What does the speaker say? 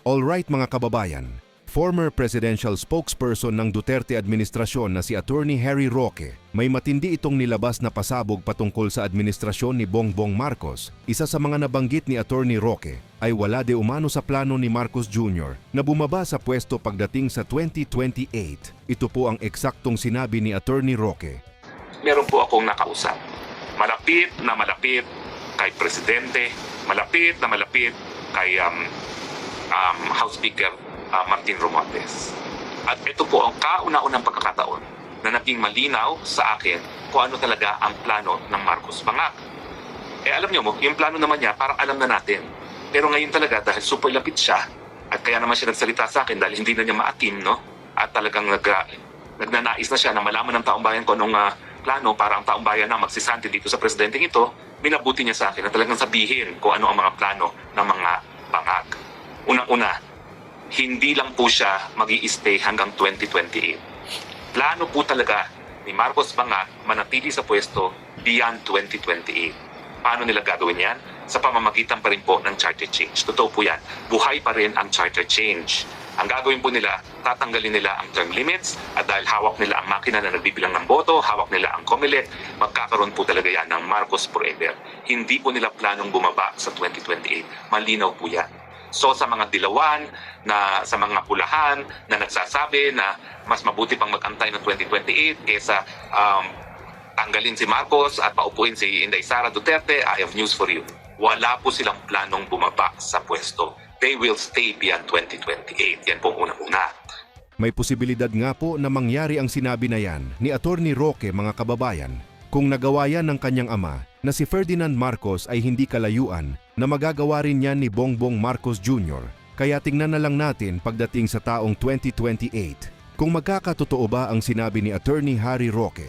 Alright mga kababayan, former presidential spokesperson ng Duterte administrasyon na si Attorney Harry Roque, may matindi itong nilabas na pasabog patungkol sa administrasyon ni Bongbong Marcos. Isa sa mga nabanggit ni Attorney Roque ay wala de umano sa plano ni Marcos Jr. na bumaba sa pwesto pagdating sa 2028. Ito po ang eksaktong sinabi ni Attorney Roque. Meron po akong nakausap. Malapit na malapit kay Presidente, malapit na malapit kay House Speaker Martin Romualdez. At ito po ang kauna-unang pagkakataon na naging malinaw sa akin kung ano talaga ang plano ng Marcos Bangag. Alam niyo mo, yung plano naman niya parang alam na natin. Pero ngayon talaga dahil super lapit siya at kaya naman siya nagsalita sa akin dahil hindi na niya maatim, no? At talagang nagnanais na siya na malaman ng taong bayan kung anong plano para ang taong bayan na magsisanti dito sa presidenteng ito, minabuti niya sa akin na talagang sabihin kung ano ang mga plano ng mga bangag. Unang-una, hindi lang po siya mag-i-stay hanggang 2028. Plano po talaga ni Marcos Bangag manatili sa pwesto beyond 2028. Paano nila gagawin yan? Sa pamamagitan pa rin po ng charter change. Totoo po yan. Buhay pa rin ang charter change. Ang gagawin po nila, tatanggalin nila ang term limits at dahil hawak nila ang makina na nagbibilang ng boto, hawak nila ang COMELEC, magkakaroon po talaga yan ng Marcos forever. Hindi po nila planong bumaba sa 2028. Malinaw po yan. So sa mga dilawan, sa mga pulahan na nagsasabi na mas mabuti pang mag-antay ng 2028 kaysa tanggalin si Marcos at paupuin si Inday Sara Duterte, I have news for you. Wala po silang planong bumaba sa pwesto. They will stay beyond 2028. Yan po una-una. May posibilidad nga po na mangyari ang sinabi na yan ni Attorney Roque mga kababayan kung nagawa yan ng kanyang ama na si Ferdinand Marcos ay hindi kalayuan na magagawa rin yan ni Bongbong Marcos Jr. Kaya tingnan na lang natin pagdating sa taong 2028 kung magkakatotoo ba ang sinabi ni Attorney Harry Roque.